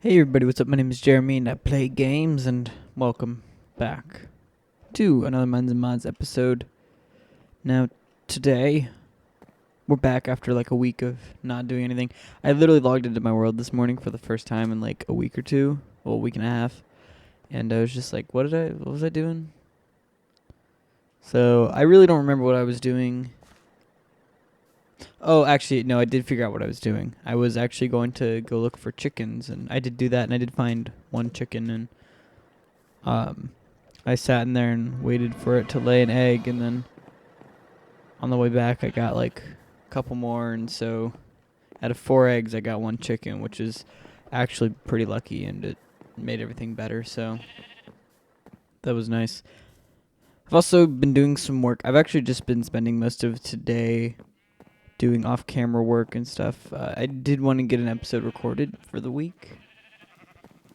Hey everybody, what's up? My name is Jeremy and I play games, and welcome back to another Minds and Mods episode. Now, today, we're back after like a week of not doing anything. I literally logged into my world this morning for the first time in like a week or two, well, a week and a half, and I was just like, what was I doing? So, I really don't remember what I was doing. Oh, actually, no, I did figure out what I was doing. I was actually going to go look for chickens, and I did do that, and I did find one chicken, and I sat in there and waited for it to lay an egg, and then on the way back, I got like a couple more, and so out of 4 eggs, I got 1 chicken, which is actually pretty lucky, and it made everything better, so that was nice. I've also been doing some work. I've actually just been spending most of today doing off-camera work and stuff. I did want to get an episode recorded for the week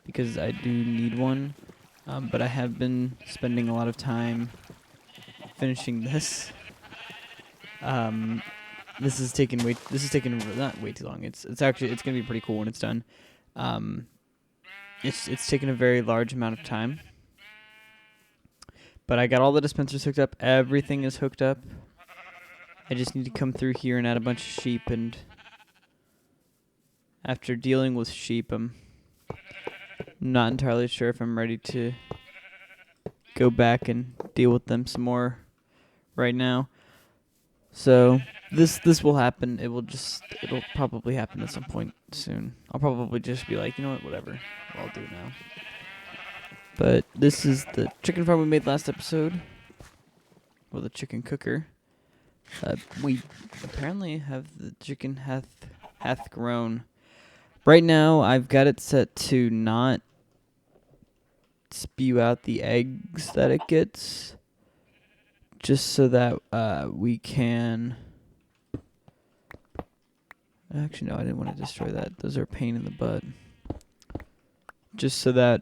because I do need one, but I have been spending a lot of time finishing this. This is taking not way too long. It's gonna be pretty cool when it's done. It's taken a very large amount of time, but I got all the dispensers hooked up. Everything is hooked up. I just need to come through here and add a bunch of sheep, and after dealing with sheep, I'm not entirely sure if I'm ready to go back and deal with them some more right now. So this will happen. It'll probably happen at some point soon. I'll probably just be like, you know what, whatever. I'll do it now. But this is the chicken farm we made last episode. Well, the chicken cooker. We apparently have the chicken hath grown. Right now, I've got it set to not spew out the eggs that it gets, just so that we can. Actually, no, I didn't want to destroy that. Those are a pain in the butt. Just so that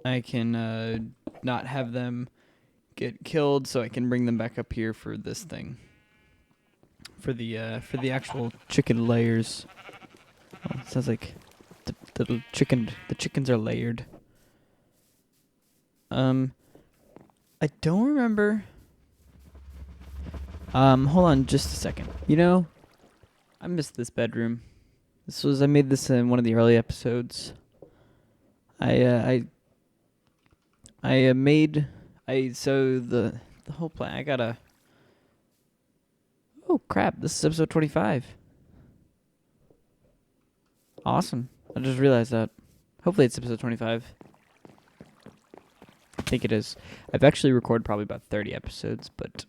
I can not have them get killed, so I can bring them back up here for this thing. For the actual chicken layers. Oh, it sounds like the chickens are layered. I don't remember. Hold on just a second. You know, I missed this bedroom. I made this in one of the early episodes. So the whole plan, oh crap, this is episode 25. Awesome. I just realized that. Hopefully it's episode 25. I think it is. I've actually recorded probably about 30 episodes, but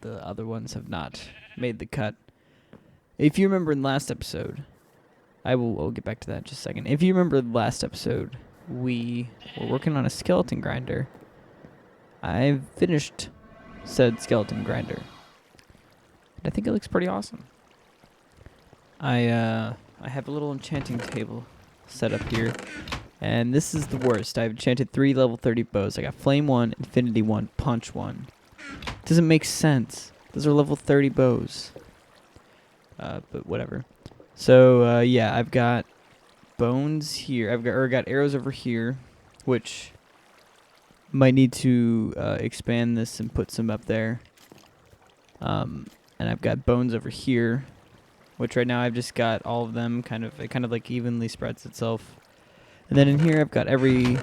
the other ones have not made the cut. If you remember in last episode, I'll get back to that in just a second. If you remember the last episode, we were working on a skeleton grinder. I've finished said skeleton grinder. I think it looks pretty awesome. I have a little enchanting table set up here, and this is the worst. I've enchanted 3 level 30 bows. I got Flame 1, Infinity 1, Punch 1. Doesn't make sense. Those are level 30 bows. But whatever. So, yeah, I've got bones here. I've got arrows over here, which might need to expand this and put some up there. And I've got bones over here, which right now I've just got all of them it kind of like evenly spreads itself. And then in here I've got every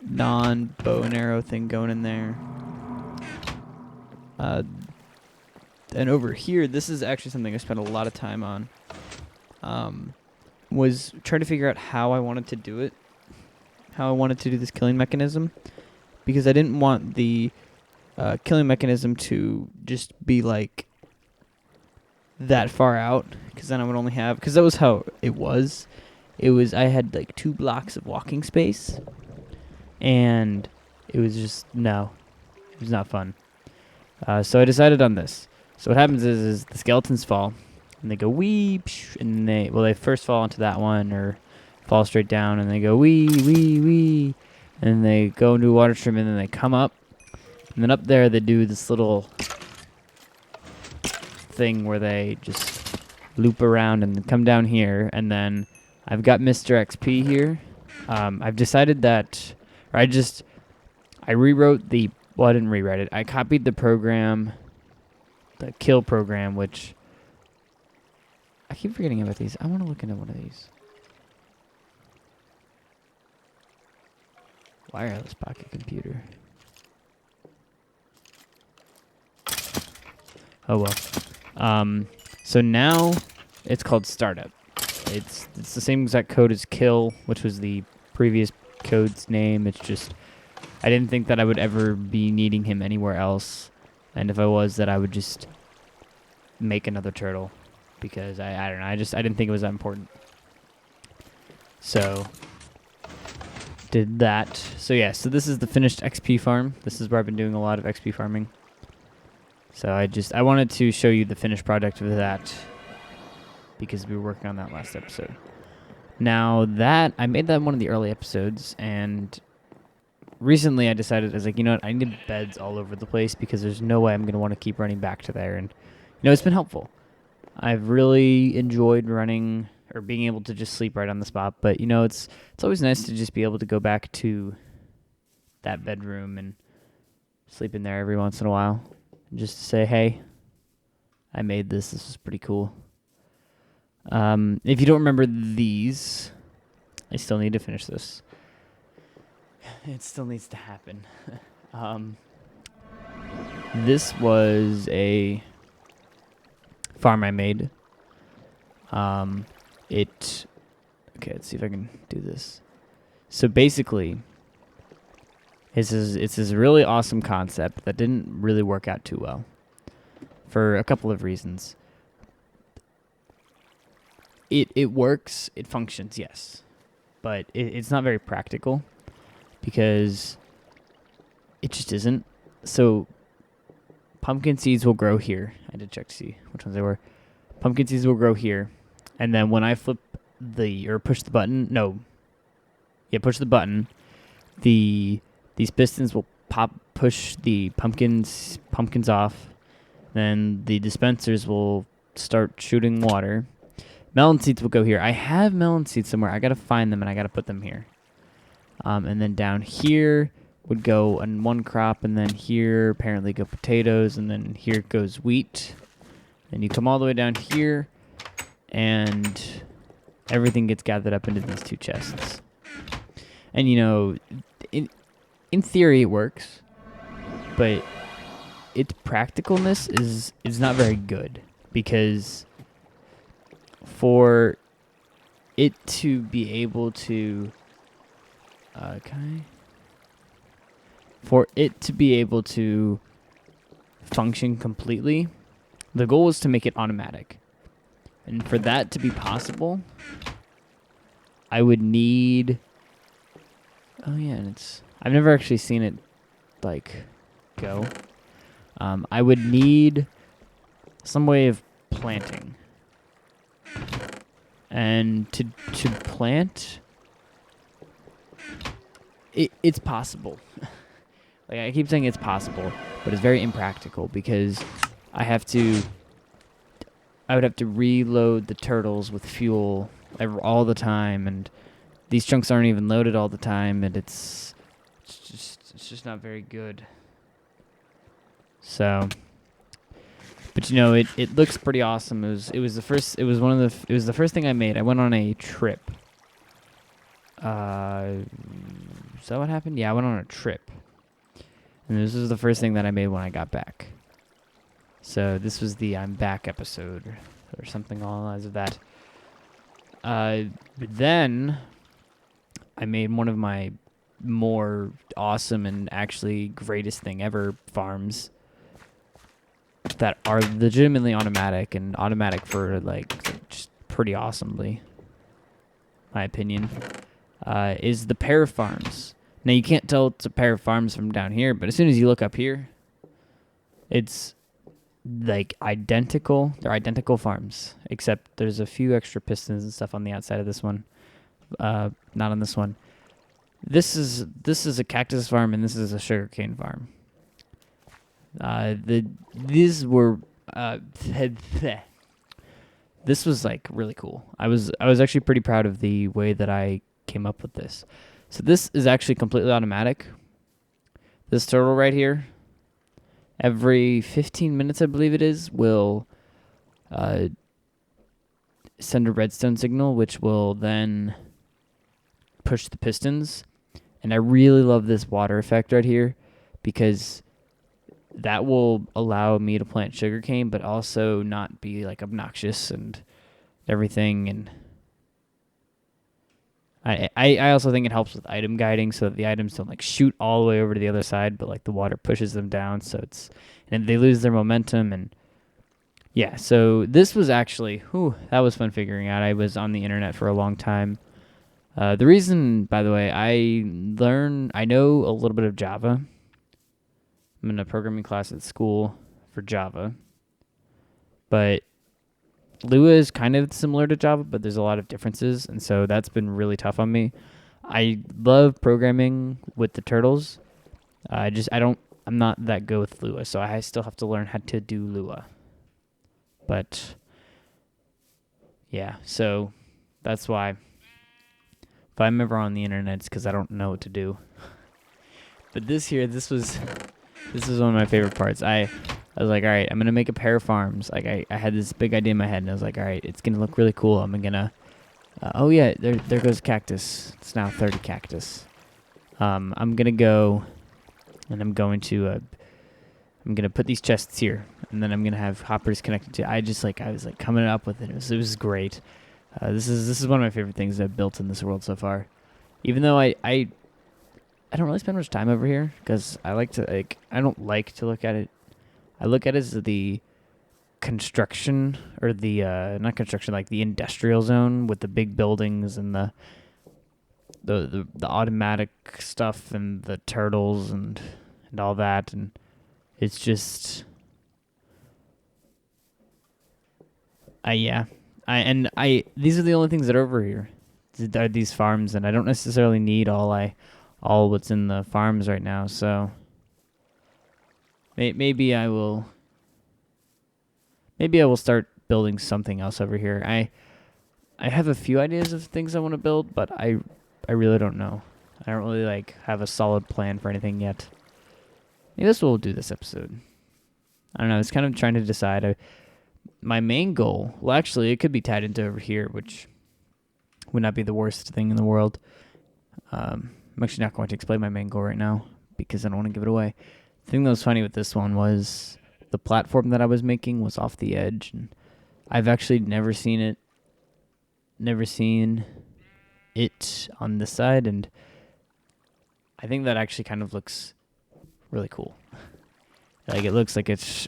non-bow and arrow thing going in there. And over here, this is actually something I spent a lot of time on. Was trying to figure out how I wanted to do it. How I wanted to do this killing mechanism. Because I didn't want the killing mechanism to just be like that far out, because then I would only have, because that was how it was. I had like 2 blocks of walking space, and it was just, no, it was not fun. So I decided on this. So what happens is the skeletons fall, and they go wee, and they first fall into that one, or fall straight down, and they go wee, wee, wee, and they go into a water stream, and then they come up, and then up there they do this little thing where they just loop around and come down here, and then I've got Mr. XP here. I've decided that, or I rewrote well, I didn't rewrite it. I copied the program, the kill program, which I keep forgetting about these. I want to look into one of these. Wireless pocket computer. Oh well. So now it's called Startup. It's the same exact code as Kill, which was the previous code's name. It's just I didn't think that I would ever be needing him anywhere else, and if I was, that I would just make another turtle, because I don't know. I didn't think it was that important. So did that. So yeah. So this is the finished XP farm. This is where I've been doing a lot of XP farming. So I wanted to show you the finished product of that, because we were working on that last episode. Now that I made that one of the early episodes, and recently I decided, I was like, you know what, I need beds all over the place, because there's no way I'm going to want to keep running back to there. And it's been helpful. I've really enjoyed running or being able to just sleep right on the spot. But it's always nice to just be able to go back to that bedroom and sleep in there every once in a while, and just to say, hey, I made this. This was pretty cool. If you don't remember these, I still need to finish this. It still needs to happen. This was a farm I made. Okay, let's see if I can do this. So basically, it's this really awesome concept that didn't really work out too well for a couple of reasons. It works, it functions, yes, but it's not very practical, because it just isn't. So pumpkin seeds will grow here. I did check to see which ones they were. Pumpkin seeds will grow here, and then when I push the button, push the button, these pistons will push the pumpkins off, then the dispensers will start shooting water. Melon seeds will go here. I have melon seeds somewhere. I gotta find them, and I gotta put them here. And then down here would go on one crop, and then here apparently go potatoes, and then here goes wheat. Then you come all the way down here, and everything gets gathered up into these two chests. And in theory it works, but its practicalness is not very good, because for it to be able to function completely, the goal is to make it automatic. And for that to be possible, I would need I've never actually seen it go. I would need some way of planting. And to plant, it's possible. I keep saying it's possible, but it's very impractical, because I would have to reload the turtles with fuel all the time, and these chunks aren't even loaded all the time, and it's just not very good. So, but it looks pretty awesome. It was the first thing I made. I went on a trip. Is that what happened? Yeah, I went on a trip. And this was the first thing that I made when I got back. So this was the I'm back episode, or something along the lines of that. But then I made one of my more awesome and actually greatest thing ever farms that are legitimately automatic, and automatic for just pretty awesomely, my opinion, is the pear farms. Now you can't tell it's a pear farms from down here, but as soon as you look up here, it's identical. They're identical farms, except there's a few extra pistons and stuff on the outside of this one. Not on this one. This is a cactus farm, and this is a sugarcane farm. this was like really cool. I was actually pretty proud of the way that I came up with this. So this is actually completely automatic. This turtle right here, every 15 minutes, I believe it is, will uh, send a redstone signal, which will then push the pistons. And I really love this water effect right here because that will allow me to plant sugarcane, but also not be like obnoxious and everything. And I also think it helps with item guiding so that the items don't like shoot all the way over to the other side, but like the water pushes them down, so it's and they lose their momentum. And yeah, so this was actually that was fun figuring out. I was on the internet for a long time. The reason, by the way, I know a little bit of Java. I'm in a programming class at school for Java, but Lua is kind of similar to Java, but there's a lot of differences, and so that's been really tough on me. I love programming with the turtles. I'm not that good with Lua, so I still have to learn how to do Lua. But yeah, so that's why if I'm ever on the internet, it's because I don't know what to do. But this was one of my favorite parts. I was like, all right, I'm gonna make a pair of farms. Like I had this big idea in my head, and I was like, all right, it's gonna look really cool. I'm gonna oh yeah, there goes cactus. It's now 30 cactus. I'm gonna go, and I'm gonna put these chests here, and then I'm gonna have hoppers connected to. I was like coming up with it. It was great. This is one of my favorite things I've built in this world so far. Even though I don't really spend much time over here because I don't like to look at it. I look at it as the construction or the not construction, like the industrial zone with the big buildings and the automatic stuff and the turtles and all that, and it's just these are the only things that are over here. Are these farms, and I don't necessarily need all what's in the farms right now, so maybe I will start building something else over here. I have a few ideas of things I want to build, but I really don't know. I don't really have a solid plan for anything yet. Maybe that's what we'll do this episode. I don't know. I was kind of trying to decide. My main goal, well, actually, it could be tied into over here, which would not be the worst thing in the world. I'm actually not going to explain my main goal right now because I don't want to give it away. The thing that was funny with this one was the platform that I was making was off the edge, and I've actually never seen it on this side, and I think that actually kind of looks really cool. Like it looks like it's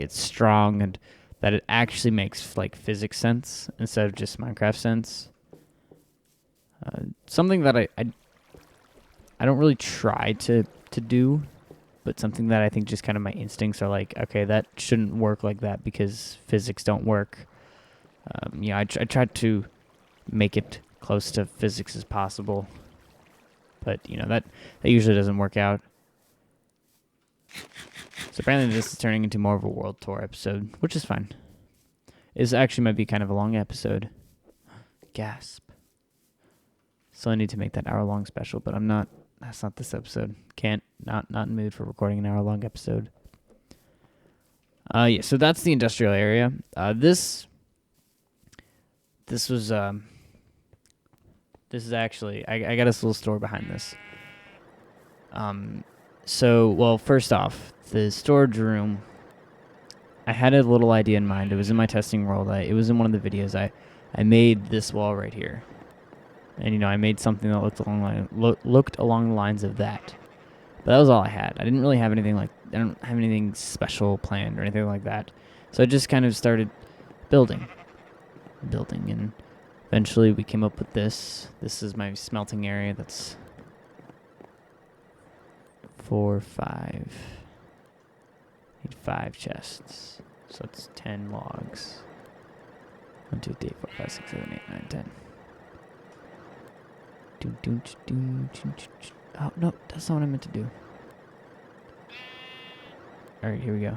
strong and that it actually makes physics sense instead of just Minecraft sense. Something that I don't really try to do, but something that I think just kind of my instincts are like, okay, that shouldn't work like that because physics don't work. I tried to make it close to physics as possible, but that usually doesn't work out. So apparently this is turning into more of a world tour episode, which is fine. It actually might be kind of a long episode. Gasp. So I need to make that hour-long special, but that's not this episode. Not in the mood for recording an hour-long episode. So that's the industrial area. This is actually, I got this little story behind this. First off, the storage room, I had a little idea in mind. It was in my testing world. It was in one of the videos. I made this wall right here. And, I made something that looked along the lines of that. But that was all I had. I didn't really have anything I don't have anything special planned or anything like that. So I just kind of started building, and eventually we came up with this. This is my smelting area. That's 4, 5. Need 5 chests. So it's 10 logs. 1, 2, 3, 4, 5, 6, 7, 8, 9, 10. Oh, no, that's not what I meant to do. Alright, here we go.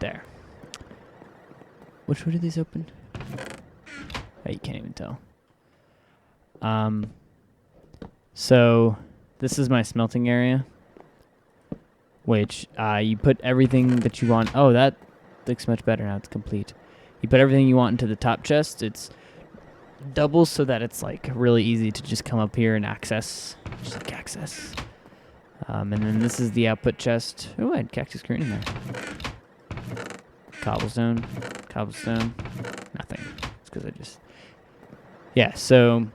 There. Which way do these open? Oh, you can't even tell. So this is my smelting area, which you put everything that you want. Oh, that looks much better now. It's complete. You put everything you want into the top chest. It's double so that it's like really easy to just come up here and access. Just like access. And then this is the output chest. Oh, I had cactus green in there. Cobblestone. Cobblestone. Nothing. It's because I just... Yeah, so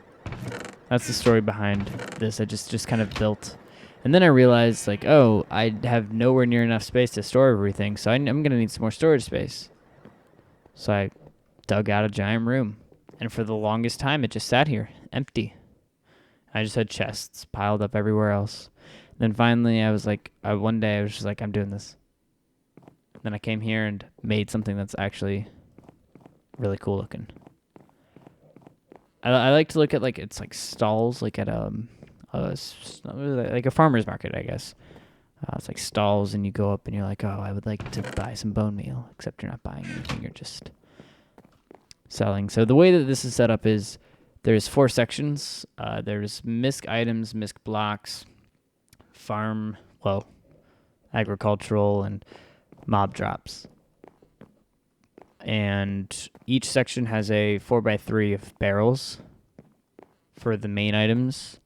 that's the story behind this. I just kind of built... And then I realized, like, oh, I have nowhere near enough space to store everything, so I'm going to need some more storage space. So I dug out a giant room. And for the longest time, it just sat here, empty. I just had chests piled up everywhere else. Then finally, I was like, one day I was just like, I'm doing this. Then I came here and made something that's actually really cool looking. I like to look at, like, it's like stalls, like at like a farmer's market, I guess. It's like stalls, and you go up and you're like, oh, I would like to buy some bone meal, except you're not buying anything, you're just selling. So the way that this is set up is there's 4 sections. There's misc items, misc blocks, farm, well, agricultural, and mob drops. And each section has a 4x3 of barrels for the main items.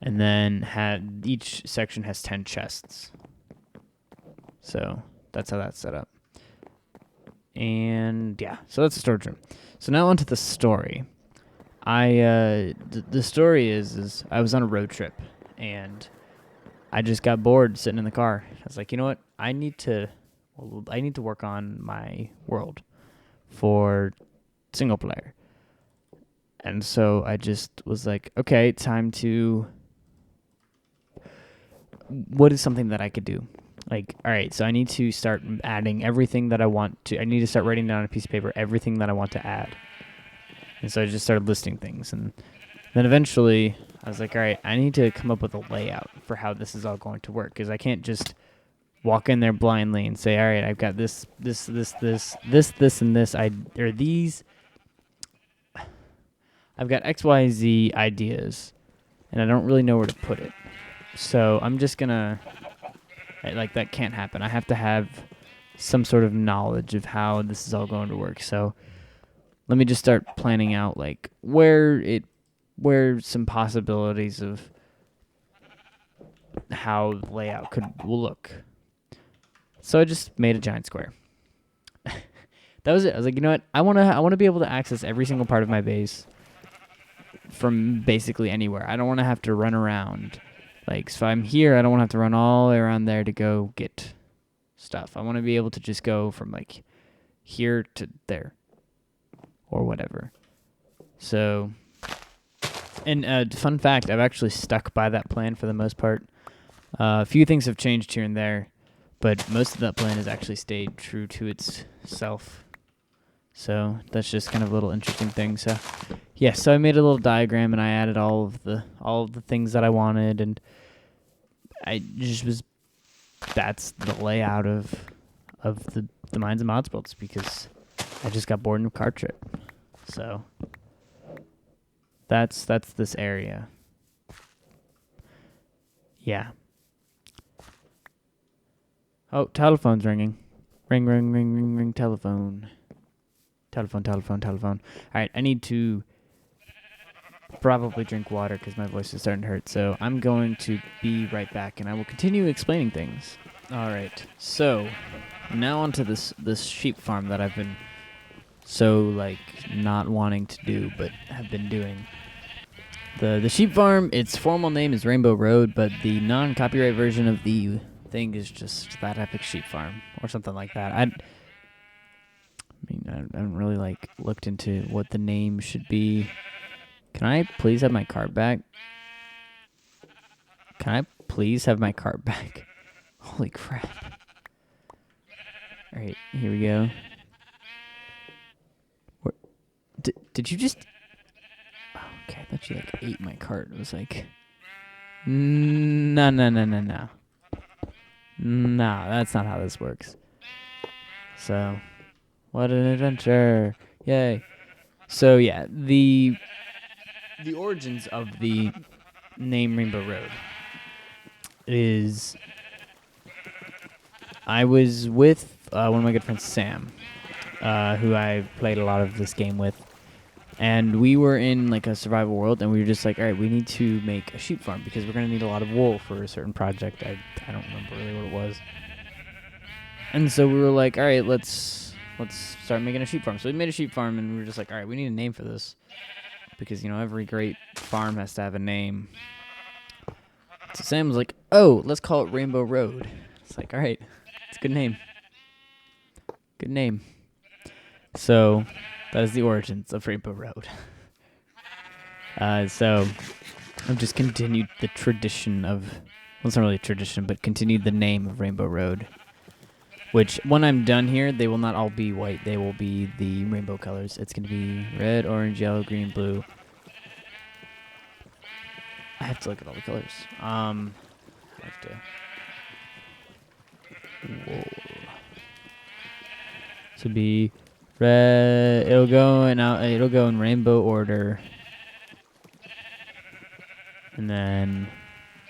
And then each section has 10 chests. So that's how that's set up. And yeah, so that's the storage room. So now onto the story. The story is I was on a road trip and I just got bored sitting in the car. I was like, you know what? I need to work on my world for single player. And so I just was like, okay, time to... What is something that I could do? Like, all right, so I need to start adding everything that I want to. I need to start writing down on a piece of paper everything that I want to add. And so I just started listing things. And then eventually I was like, all right, I need to come up with a layout for how this is all going to work. Because I can't just walk in there blindly and say, all right, I've got this, and this. I've got X, Y, Z ideas. And I don't really know where to put it. So I'm just going to... Like, that can't happen. I have to have some sort of knowledge of how this is all going to work. So let me just start planning out, like, where some possibilities of how the layout will look. So I just made a giant square. That was it. I was like, you know what? I want to be able to access every single part of my base from basically anywhere. I don't want to have to run around. Like, so I'm here, I don't want to have to run all the way around there to go get stuff. I want to be able to just go from, like, here to there. Or whatever. So, and fun fact, I've actually stuck by that plan for the most part. A few things have changed here and there, but most of that plan has actually stayed true to itself. So that's just kind of a little interesting thing. So yeah, so I made a little diagram and I added all of the things that I wanted, and I just was... That's the layout of the Minds and Mods builds, because I just got bored in a car trip. So that's this area. Yeah. Oh, telephone's ringing. Ring, ring, ring, ring, ring, telephone. Telephone. All right, I need to probably drink water because my voice is starting to hurt. So I'm going to be right back, and I will continue explaining things. All right, so now onto this sheep farm that I've been so, like, not wanting to do, but have been doing. The sheep farm, its formal name is Rainbow Road, but the non-copyright version of the thing is just That Epic Sheep Farm, or something like that. I haven't really, like, looked into what the name should be. Can I please have my cart back? Can I please have my cart back? Holy crap. Alright, here we go. Did you just... Oh, okay, I thought you, like, ate my cart. It was like... No. No, that's not how this works. So, What an adventure! Yay! So yeah, the origins of the name Rainbow Road is I was with one of my good friends, Sam, who I played a lot of this game with, and we were in like a survival world, and we were just like, all right, we need to make a sheep farm because we're gonna need a lot of wool for a certain project. I don't remember really what it was, and so we were like, all right, let's start making a sheep farm. So we made a sheep farm, and we were just like, all right, we need a name for this because every great farm has to have a name. So Sam was like, oh, let's call it Rainbow Road. It's like, all right, it's a good name. Good name. So that is the origins of Rainbow Road. So I've just continued the tradition of, well, it's not really a tradition, but continued the name of Rainbow Road. Which, when I'm done here, they will not all be white. They will be the rainbow colors. It's going to be red, orange, yellow, green, blue. I have to look at all the colors. I have to. Whoa. This would be red. It'll go in rainbow order, and then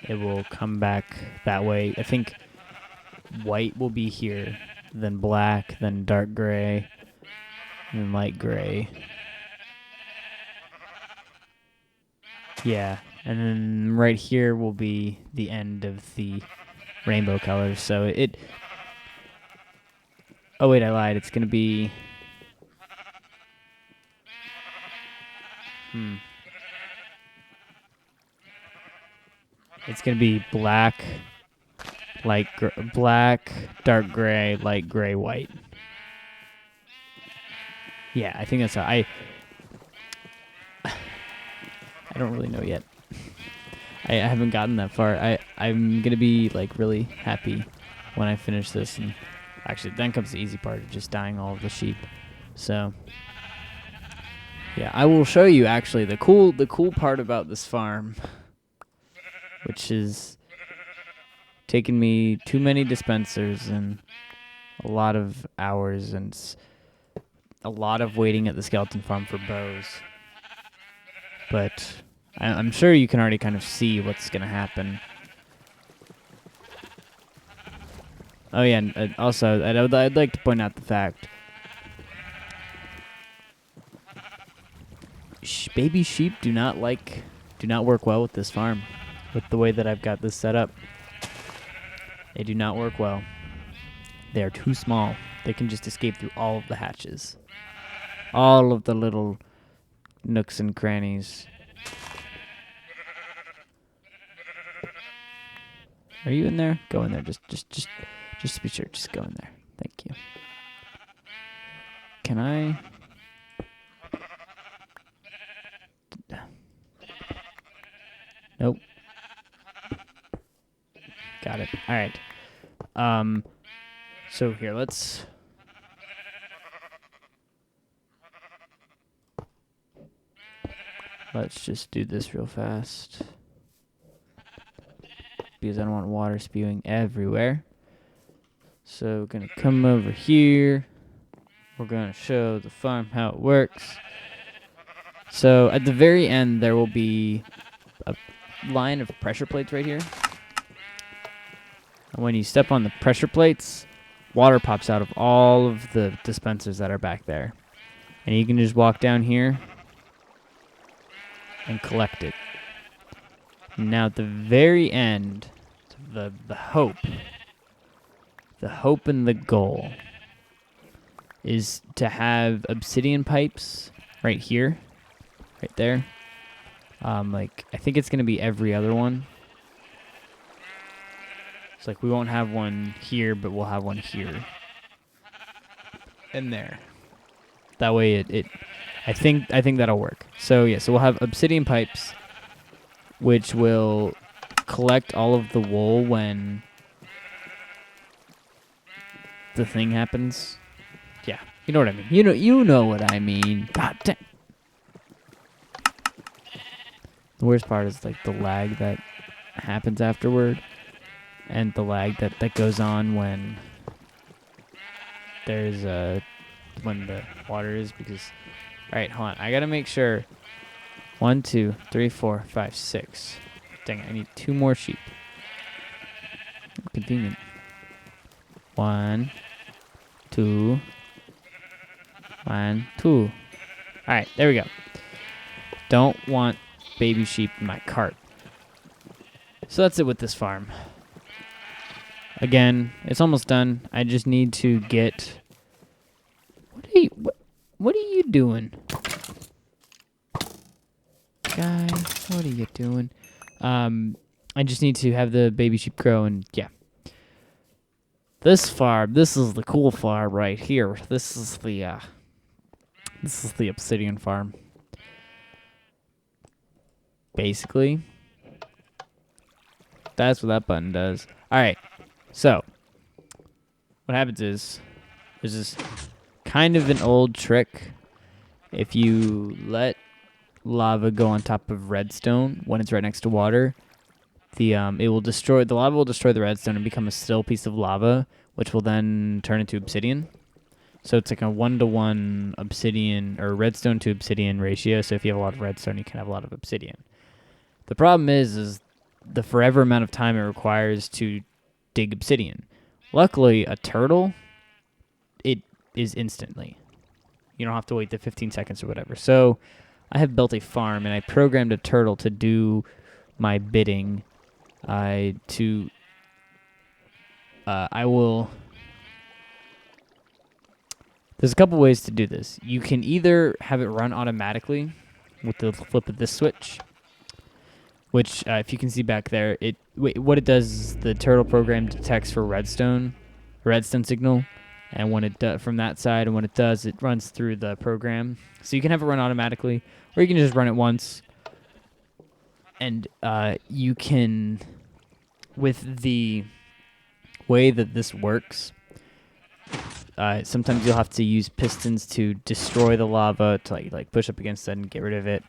it will come back that way. I think white will be here, then black, then dark gray, and then light gray. Yeah, and then right here will be the end of the rainbow colors. So it. Oh wait, I lied. It's gonna be. It's gonna be black, black, dark gray, light gray, white. Yeah, I think that's how I don't really know yet. I haven't gotten that far. I'm gonna be like really happy when I finish this, and actually then comes the easy part of just dyeing all of the sheep. So yeah, I will show you actually the cool part about this farm, which is taken me too many dispensers and a lot of hours and a lot of waiting at the skeleton farm for bows. But I'm sure you can already kind of see what's going to happen. Oh yeah, and also I'd like to point out the fact baby sheep do not work well with this farm, with the way that I've got this set up. They do not work well. They are too small. They can just escape through all of the hatches. All of the little nooks and crannies. Are you in there? Go in there. Just to be sure. Just go in there. Thank you. Can I? Nope. Got it. All right. So here, let's just do this real fast because I don't want water spewing everywhere. So we're gonna come over here. We're gonna show the farm how it works. So at the very end, there will be a line of pressure plates right here. And when you step on the pressure plates, water pops out of all of the dispensers that are back there. And you can just walk down here and collect it. Now at the very end, the hope and the goal is to have obsidian pipes right here, right there. Like I think it's gonna be every other one. It's like we won't have one here, but we'll have one here and there. That way it I think that'll work. So yeah, so we'll have obsidian pipes which will collect all of the wool when the thing happens. Yeah, you know what I mean. You know what I mean. God damn. The worst part is like the lag that happens afterward. And the lag that goes on when there's when the water is because. All right, hold on. I gotta make sure. 1, 2, 3, 4, 5, 6. Dang it! I need 2 more sheep. Convenient. 1, 2. 1, 2. All right, there we go. Don't want baby sheep in my cart. So that's it with this farm. Again, it's almost done. I just need to get. What are you doing, guy? What are you doing? I just need to have the baby sheep grow, and yeah. This farm, this is the cool farm right here. This is the obsidian farm. Basically, that's what that button does. All right. So, what happens is, there's this kind of an old trick. If you let lava go on top of redstone when it's right next to water, the lava will destroy the redstone and become a still piece of lava, which will then turn into obsidian. So it's like a 1-to-1 obsidian or redstone to obsidian ratio. So if you have a lot of redstone, you can have a lot of obsidian. The problem is the forever amount of time it requires to dig obsidian. Luckily, a turtle, it is instantly. You don't have to wait the 15 seconds or whatever. So I have built a farm, and I programmed a turtle to do my bidding. I will... There's a couple ways to do this. You can either have it run automatically with the flip of this switch, which, if you can see back there, what it does is the turtle program detects for redstone signal, and when it from that side, and when it does, it runs through the program. So you can have it run automatically, or you can just run it once, and you can, with the way that this works, sometimes you'll have to use pistons to destroy the lava, to like push up against it and get rid of it.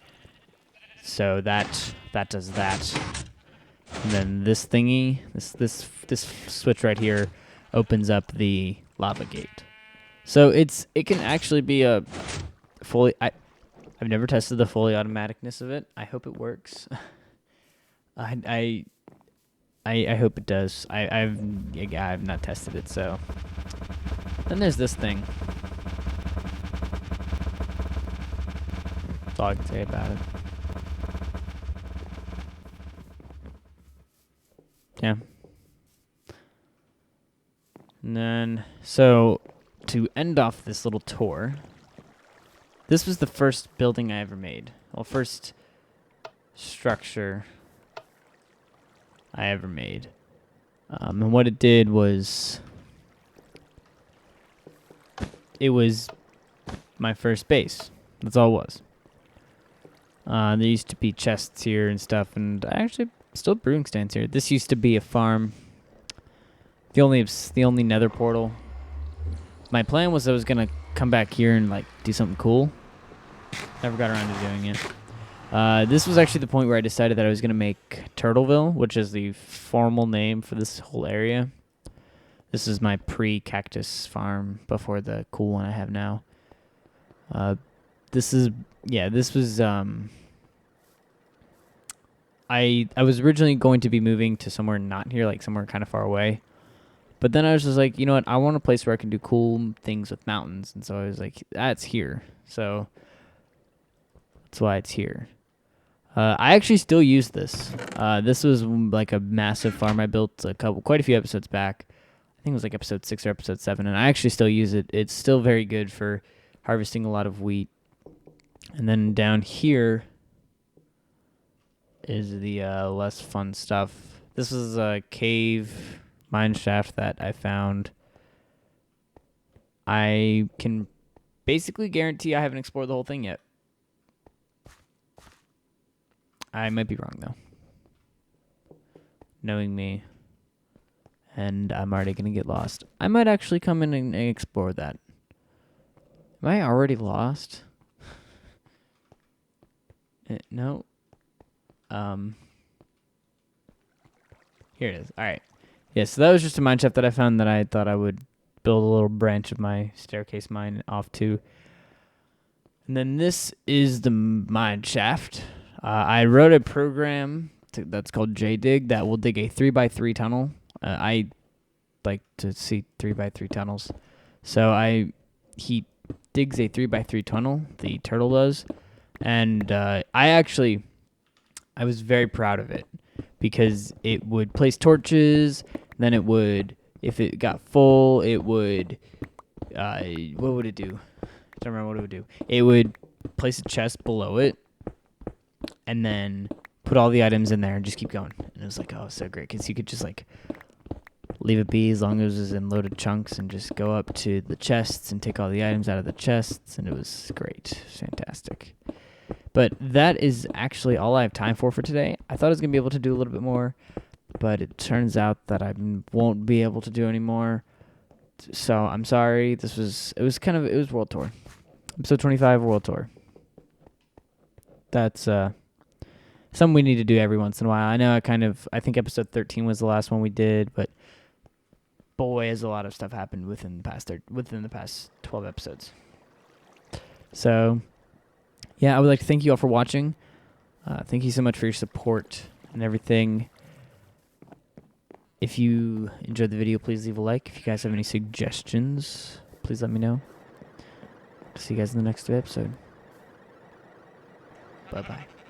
So that does that. And then this thingy, this switch right here, opens up the lava gate. So it can actually be a fully. I've never tested the fully automaticness of it. I hope it works. I hope it does. I've not tested it. So then there's this thing. That's all I can say about it. Yeah. And then, so to end off this little tour, this was the first building I ever made. Well, first structure I ever made. And what it did was, it was my first base. That's all it was. There used to be chests here and stuff, and actually still brewing stands here. This used to be a farm. The only nether portal. My plan was I was gonna come back here and like do something cool. Never got around to doing it. This was actually the point where I decided that I was gonna make Turtleville, which is the formal name for this whole area. This is my pre-cactus farm before the cool one I have now. This was I was originally going to be moving to somewhere not here, like somewhere kind of far away. But then I was just like, you know what? I want a place where I can do cool things with mountains. And so I was like, that's here. So that's why it's here. I actually still use this. This was like a massive farm I built quite a few episodes back. I think it was like episode 6 or episode 7. And I actually still use it. It's still very good for harvesting a lot of wheat. And then down here is the less fun stuff. This is a cave mine shaft that I found. I can basically guarantee I haven't explored the whole thing yet. I might be wrong though, knowing me, and I'm already gonna get lost. I might actually come in and explore that. Am I already lost? No. Here it is. All right. Yeah, so that was just a mine shaft that I found that I thought I would build a little branch of my staircase mine off to. And then this is the mine shaft. I wrote a program that's called JDig that will dig a 3x3 tunnel. I like to see 3x3 tunnels. So he digs a 3x3 tunnel, the turtle does. And I was very proud of it because it would place torches, then it would, if it got full, it would, what would it do? I don't remember what it would do. It would place a chest below it and then put all the items in there and just keep going. And it was like, oh, so great because you could just like leave it be as long as it was in loaded chunks and just go up to the chests and take all the items out of the chests. And it was great. Fantastic. But that is actually all I have time for today. I thought I was going to be able to do a little bit more, but it turns out that I won't be able to do any more. So I'm sorry. It was World Tour. Episode 25 World Tour. That's something we need to do every once in a while. I know I think episode 13 was the last one we did, but boy, has a lot of stuff happened within the past 12 episodes. So, yeah, I would like to thank you all for watching. Thank you so much for your support and everything. If you enjoyed the video, please leave a like. If you guys have any suggestions, please let me know. See you guys in the next episode. Bye-bye.